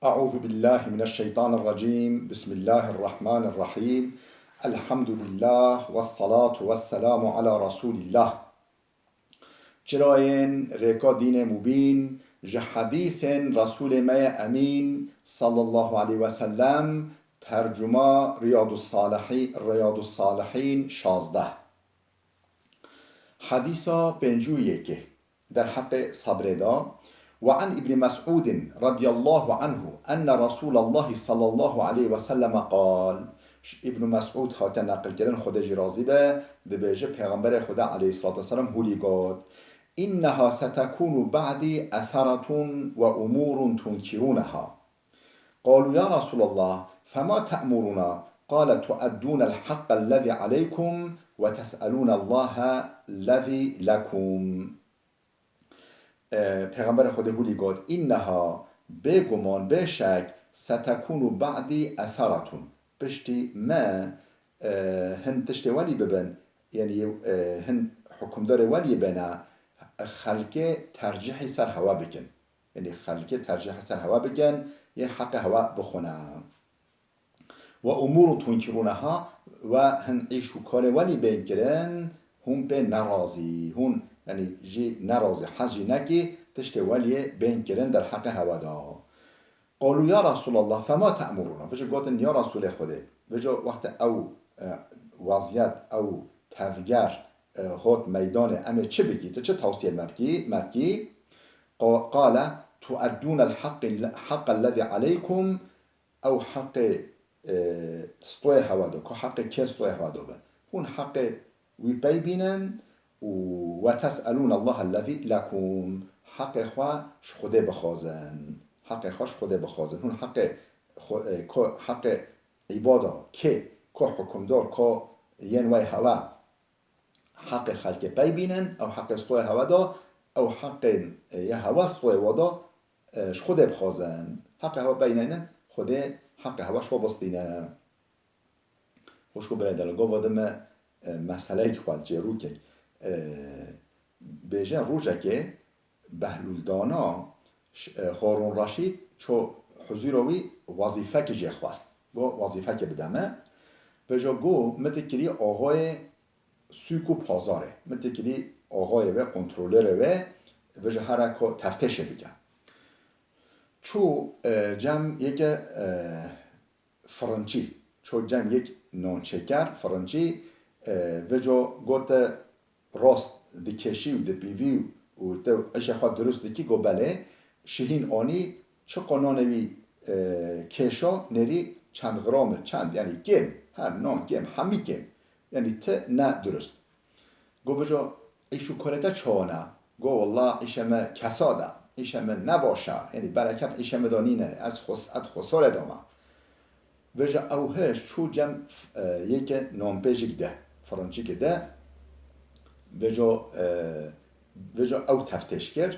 أعوذ بالله من الشيطان الرجيم بسم الله الرحمن الرحيم الحمد لله والصلاة والسلام على رسول الله جراين ريكا دين مبين حديث رسول ما أمين صلى الله عليه وسلم ترجمة رياض الصالحين 16 حديثا بنجوية که در حق صبر دا وعن ابن مسعود رضي الله عنه أن رسول الله صلى الله عليه وسلم قال ابن مسعود خاطر نقل کردن خودش راضی به دبیجه پیغمبر خدا علیه الصلاة والسلام هولی گفت إنها ستكون بعدي أثرة وأمور تنكرونها قالوا يا رسول الله فما تأمرنا قال تؤدون الحق الذي عليكم وتسألون الله الذي لكم پیغمبر خدا بولی گفت اینها بگمان بشک ستکون بعدی اثرتون پشتی ما هن تشتی ولی ببن یعنی هن حکمدار ولی بنا خلق ترجیح سر هوا بکن یعنی خلق ترجیح سر هوا بکن یه حق هوا بخونم و امور تنکرونها و هن عیشو کار ولی بگرن هم به نرازی هن یعنی جی نرازی حجی نکی تشتی ولی بگرن در حق هوا دا قالوا یا رسول الله فما تأمرون وجه گوتن یا رسول خوده وجه وقت او وضعیت او تفگر هات میدان امر چه بگی چه توصیه مبکی قال تؤدون الحق الذي عليكم او حق سطوه هوا دو که حق که سطوه هوا دو هون حق وی بینن و تسألون الله الذي لكم حق خواه خدا بخوازن حق خواه خدا بخوازن هون حق عبادا که حکمدار که ینوی هوا حق خلق بینن او حق سطوه هوا دا او حق یه هوا سطوه ودا خدا بخوازن حق هوا بینن خدا حق هوا شو بستینه خوشکو برای دلگاه وادم مسئله که خواهد جه رو که بیجن روژه که بهلول دانا هارون رشید چو حضوروی وظیفه که جه خواست گو وظیفه که بدمه بجا گو متکری آقای سوک و پازاره متکری آقای و کنترولر و بجا هر تفتشه بگم چو جمع یک فرنچی چو جمع یک نانچکر فرنچی وجا گوت راست دکشی و دپیوی و تو اشیا خواهد درست دکی گو بله شهین آنی چه قانانوی کشا نری چند غرام چند یعنی گم هر نان گم همی گم یعنی ته نه درست گو وجا ایشو کرده چانه گو والله ایشم کساده ایشم نباشه یعنی برکت ایشم دانینه از خسار دامه وجا اوهش چو جم یک نامپیجک ده فرانچی که ده وجا او تفتش کرد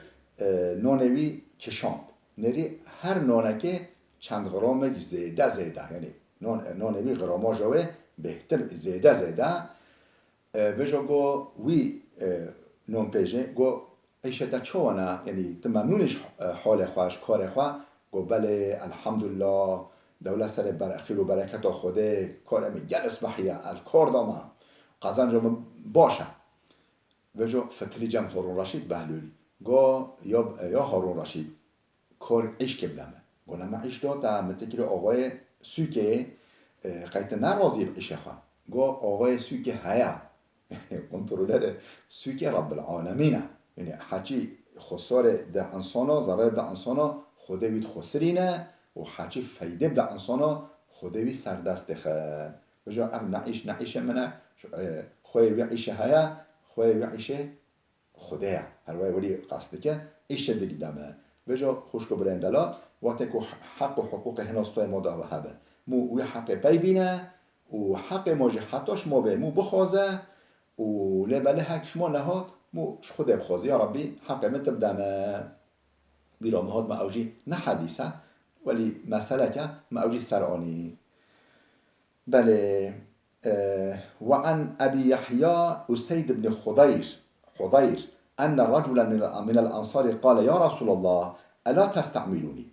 نانوی کشاند نری هر نانکه چند غرامه زیده یعنی نانوی غراماجاوه بهتر زیده وجا گو وی نامپیجه گو ایشتا چوانه یعنی تمنونش حال خواهش کار خواه گو بله الحمدلله دولت سر خیر و برکت خوده کارم گلس محیه الکار دامه قزن جا باشه وجا فتلی جم هارون رشید بهلول گو یا هارون رشید کار عشق بدمه گو نمه عشق داده متکر آقای سوکه قیت نرازی عشق خواه گو آقای سوکه هیا کنترولر سوکه رب العالمینه یعنی حچی خسار ده انسانا ضرر ده انسانا خوده وید خسرینه و حچی فیده ده انسانا خوده وید سردست دخه وجا ام نعیش منه خوی وی عیشه هیا خوی وی عیشه خوده هر ولی قصده که عیشه دیگه دمه وجا خوشکو برندلا وقتی که حق و حقوق هناستای ما دا هبه مو وی حق بینه و حق ماجه حتاش ما به مو بخوازه و لبله حق شما نهاد مو خود بخوازه یا ربی حق متب دمه بیرامه هاد ما اوجی نه حدیثه ولی مسئله که ما اوجی سرعانی بله وعن أبي يحيى أسيد بن حضير أن رجلا من الأنصار قال يا رسول الله ألا تستعملوني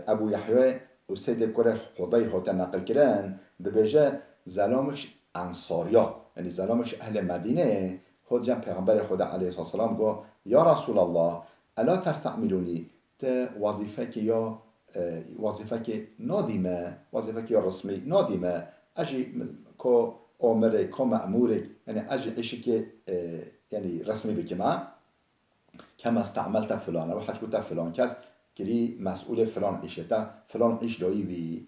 ابو یحیی اسید کره خدای هات نقل کردن دبیجه زلامش انصاریا یعنی زلامش اهل مدینه خود جمع پیغمبر خدا علیه السلام گو یا رسول الله الا تستعملونی ته وظیفه که یا وظیفه که نادیمه وظیفه که یا رسمی نادیمه اجی که امره که مأموره یعنی اجی ایشی که یعنی رسمی بکمه كما استعملت فلان او حج قلت فلان كاس كري مسؤول فلان عيشتا فلان عيش دويبي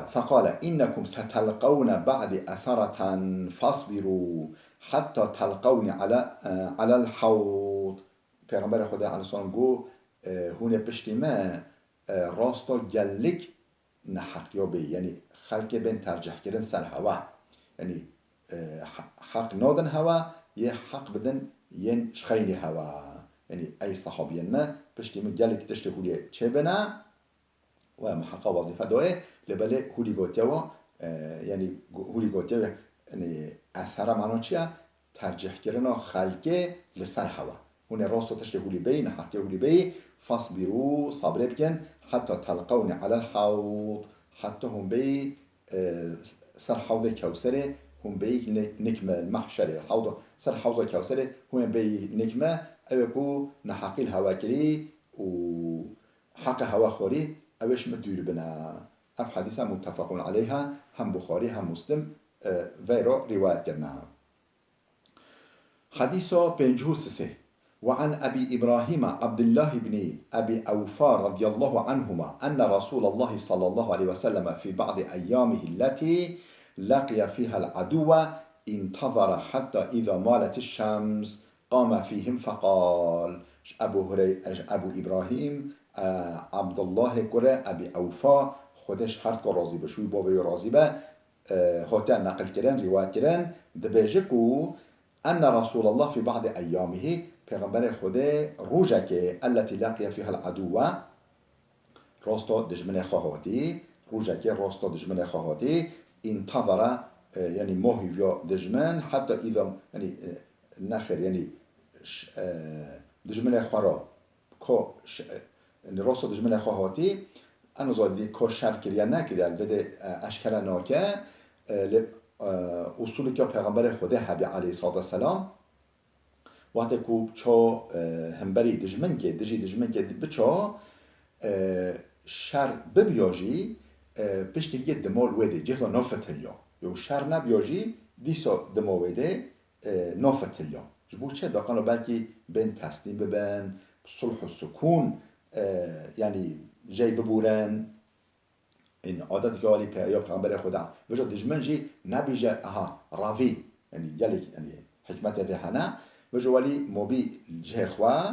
فقال إنكم ستلقون بعد أثرة فاصبروا حتى تلقوني على الحوض پیغمبر خدا علیه السلام گو هونه پشتی ما راستا گلک نحق یابی یعنی خلق بین ترجح کردن سر هوا یعنی حق نادن هوا یه حق بدن ين شخيني هوا يعني أي صحابيين ما بشتي من قالك تشتي هولي تشبنا ومحقق وظيفة دوئة لبالي هولي قوتيوا يعني هولي قوتيوا يعني أثر معناه چيا ترجح كرنا خلقه لسر هوا هون راستو تشتي هولي بي نحقي هولي بي فاصبروا صبر بكن حتى تلقوني على الحوض حتى هم بي سر حوض كوثر هم بي نكمة المحشر الحوض سر حوض كوثر هم بي نكمة أبكو نحقي الهواكري وحق هوا خوري أوش مدير بنا أف حديثة متفق عليها هم بخاري هم مسلم غير رواية كرنا حديثة بنجه سسه وعن أبي إبراهيم عبد الله بن أبي أوفى رضي الله عنهما أن رسول الله صلى الله عليه وسلم في بعض أيامه التي لقي فيها العدو انتظر حتى إذا مالت الشمس قام فيهم فقال أبو إبراهيم عبد الله كره أبي أوفى خودش هرد که راضی به شوی باوی راضی به هاتن نقل کردن روایت کردن دبیجکو أن رسول الله في بعض أيامه پیغمبر خدا روزه که التي لقي فيها العدو راستا دشمن خواهاتی روزه که راستا دشمن خواهاتی انتظر يعني ماهي فيا دشمن حتى إذا يعني نخر يعني دشمن خورا که راستا دشمن خواهاتی أنا زادی که شر کریه نکریه البته اشکره ناکه اصولی که پیغمبر خدا حبی علیه السلام وقتی که چا همبری دجمن که دجمن که بچا شر ببیاجی پشتی که دمال ویده جهلا نافتلیا یا شر نبیاجی دیسا دمال ویده نافتلیا جبو چه داقانا بلکی بین تسلیم ببن صلح و سکون یعنی جای ببورن این عادت که والی پیغمبر خدا وجه دجمن جی نبیجه راوی یعنی گلیک یعنی حکمت في حنا وجوالي موبي جه خوا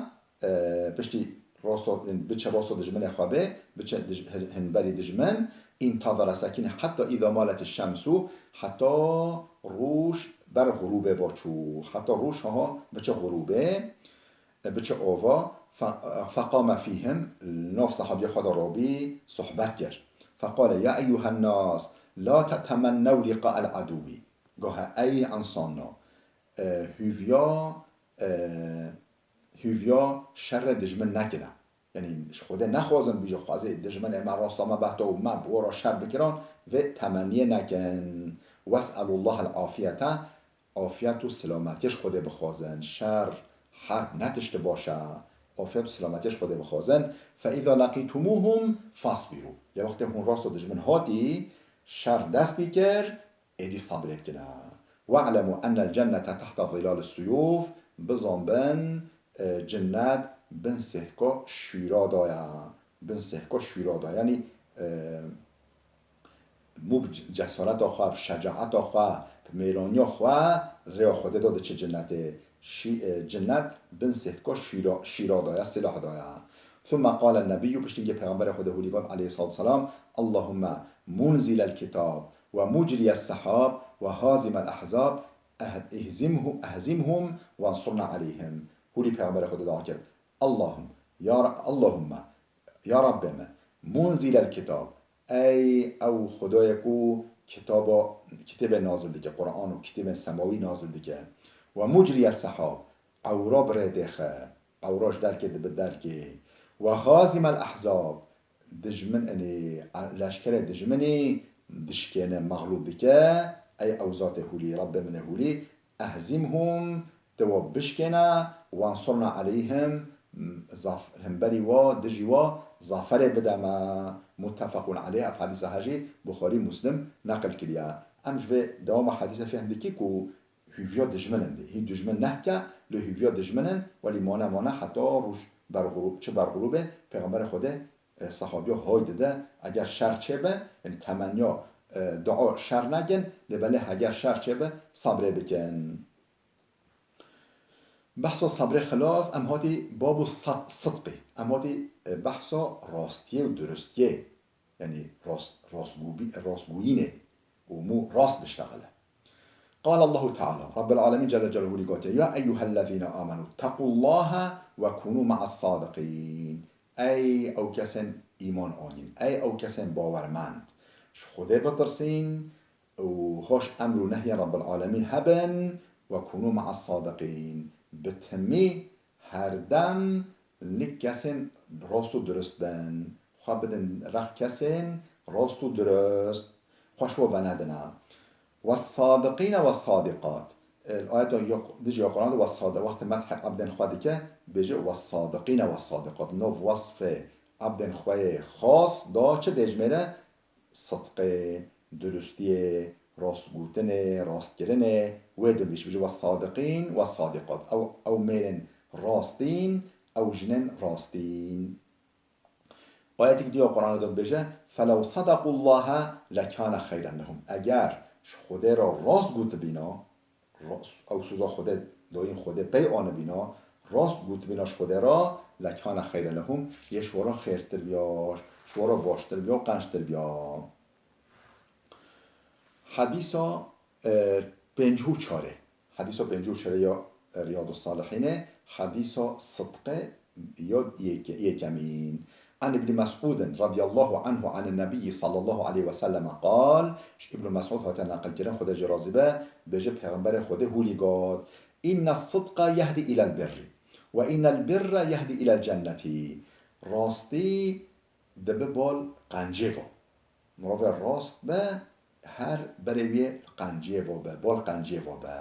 بشتي راستو بتش راستو دجمن خوا به بتش هنبري دجمن انتظر ساكن حتى إذا مالت الشمس حتى روش بر غروب وچو حتى روش ها بتش غروبه بتش اوفا فقام فيهم نوف صحابي خدا رابي صحبت كر فقال يا أيها الناس لا تتمنوا لقاء العدو قال أي انسانا هیویا شر دجمن نکنه یعنی خدا نخوازم بیجا خوازه دجمن ما راستا ما بحتا و ما بورا شر بکران و تمنیه نکن واسأل الله العافیت عافیت و سلامتیش خدا بخوازن شر حرب نتشت باشه عافیت و سلامتیش خدا بخوازن فاذا لقیتموهم فاصبروا یه وقتی هون راستا دجمن هاتی شر دست بکر ایدی صبر بکنه واعلموا أن الجنة تحت ظلال السيوف بزنبن جنات بنسهكا شويرا يعني مو بجسارت آخوا بشجاعت آخوا بميراني آخوا ريا خود داده چه جنته جنات بنسهكا شويرا دايا سلاح دايا ثم قال النبي بشتنجي پیغمبر خود هوليغان عليه الصلاة والسلام اللهم منزل الكتاب ومجري السحاب وهازم الأحزاب اهزمهم وانصرنا عليهم هولي پیغمبر خدا دعا کرد اللهم يا رب ما منزل الكتاب ای او خدای کو کتاب نازل دیگه قرآن و کتاب سماوی نازل دیگه و مجری السحاب اورا بره دخه اوراش درکه و هازم الاحزاب دجمن اني لشکر دجمنی دشکن مغلوب دکه ای اوزات هولی رب من هولی اهزمهم تو بشكنا وانصرنا عليهم همبري و دجي و ظفر بدما متفق عليه في حديث هاجي بخاري مسلم نقل كليا امش في دوام حديث فهم دكي كو هيفيا دجمنن هي دجمن نحكا لو هيفيا دجمنن ولي مانا حتى روش برغروب چه برغروبه پیغمبر خدا صحابی های داده اگر شر چه به یعنی تمنیا دعا شر نگن لبله اگر شر چه به صبر بکن بحثا صبر خلاص ام هاتی باب صدقه ام هاتی بحثا راستیه و درستیه یعنی راستگوینه و مو راست بشتغله قال الله تعالى رب العالمين جل جلاله لقاته يا أيها الذين آمنوا اتقوا الله وكونوا مع الصادقين أي أو كسن إيمان آنين أي أو كسن باورمند خدا بترسين وهاش أمر نهي رب العالمين هبن وكونوا مع الصادقين بتمي هردم لكسن راستو درست بن خواه بدن رخ كسن راستو درست خوشو وندنا والصادقين والصادقات الآيات ديجي قرآن والصادق وقت مدح عبد خوادي که بيجي والصادقين والصادقات نوف وصف عبد خواه خاص دا چه دجمره صدقه درستیه راست گوتنه راست گرنه ويدل بيجي والصادقين والصادقات او ميلن راستين او جنن راستين آيات دي قرآن داد بيجي فلو صدقوا الله لكان خيرا لهم اگر خدا را راست گوت بینا او سوزا خدا دایم خدا پی آن بینا راست گوت بیناش خدا را لکان خیر لهم یه شورا خیرتر بیاش شورا باشتر بیا قنشتر بیا حدیثا پنجهو چاره حدیثا پنجهو چاره یا ریاض الصالحینه حدیثا صدقه یا یکمین عن ابن مسعود رضي الله عنه عن النبي صلى الله عليه وسلم قال ابن مسعود هات نقل کردن خدا جرازبه بجه پیغمبر خدا هولی گاد إن الصدق يهدي إلى البر وإن البر يهدي إلى الجنة راستی دبه بال قنجه مراف راست به هر بروی قنجه و به بال قنجه و به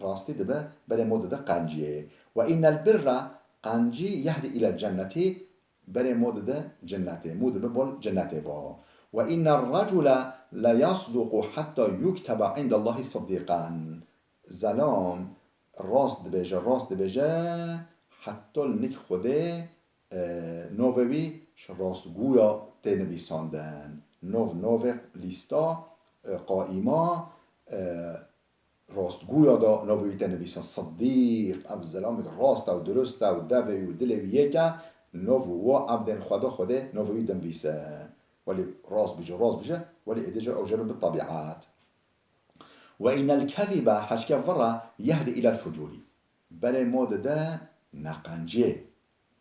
راستی دبه بره مدد قنجه وإن البر قنجي يهدي إلى الجنة بري مود ده جنته مود ببول جنته وإن الرجل لا يصدق حتى يكتب عند الله صديقا زلام راست بجه حتى النك خوده نووی راست گویا تنویساندن نوو لیستا قائما راست گویا دا نووی تنویسان صدیق اب زلام راست و درست و دوی و دلویه که نوو و عبد خدا نووی دنویسه ولی راست بجه ولی ادجا او جنب بالطبيعات وإن الكذب حشك فرا يهدي إلى الفجور بل مود ده نقنجه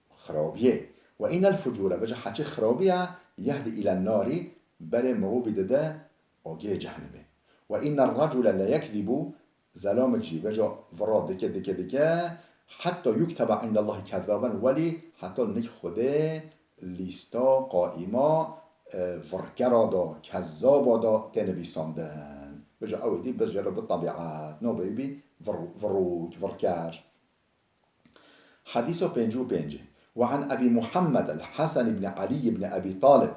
خرابيه وإن الفجور بجا حشي خرابيه يهدي إلى النار بل مروبد ده أوجيه جهنمه وإن الرجل لا يكذب زلامك جي بجا فرا دكه حتى يكتب عند الله كذابا ولي حتى نك خوده لیستا قائما فرکرا دا کذابا دا تنویساندن بجا اودی بجا بالطبيعات نو بيبي فروك فركار حديث بنجو بنجي وعن أبي محمد الحسن بن علي بن أبي طالب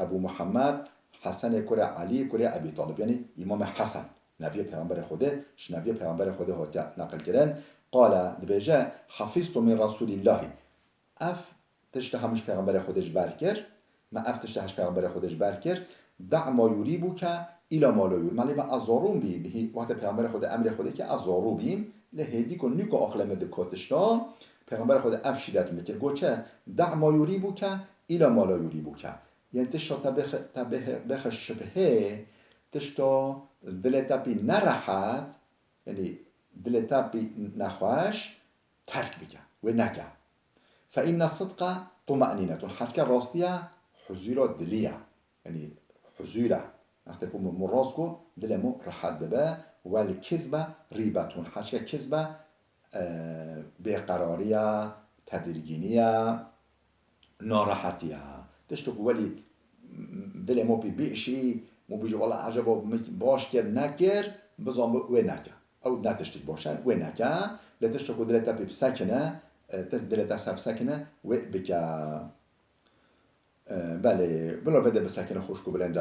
أبو محمد حسن كرة علي كرة أبي طالب يعني إمام حسن نبي پیغمبر خوده نبي پیغمبر خوده هات نقل کردن قال دبيجا حفظت من رسول الله اف تشتهمش پیغمبر خودش برکر ما اف تشتهش پیغمبر خودش برکر دع ما یریبوک الى ما لا یور معنی ما ازارون بی به وقت پیغمبر خود امر خوده که ازارو بیم لهدی کن نیکو اقلم دکاتشتا پیغمبر خود اف شیدت میکر گوچه دع ما یریبوک الى ما لا یریبوک یعنی تشتا بخ شبهه تشتا دلتا بی نرحت یعنی دلتا بی نخواش ترک بکن و نکن فإن الصدق طمأنينة حركة راستية حزيرة دلية يعني حزيرة نحتكم مراسكو دلمو رحاد دبا والكذبة ريبة حركة كذبة بقرارية تدريجينية ناراحتیه تشتو ولی دل مو بی بیشی مو بیجو والله عجبا باش کر نکر بزن و نکه او نتشتک باشن و نکه لتشتو کو دلتا بی بسکنه دلتا سب سکنه و بکه بله بلا بده بسکنه خوشکو بلند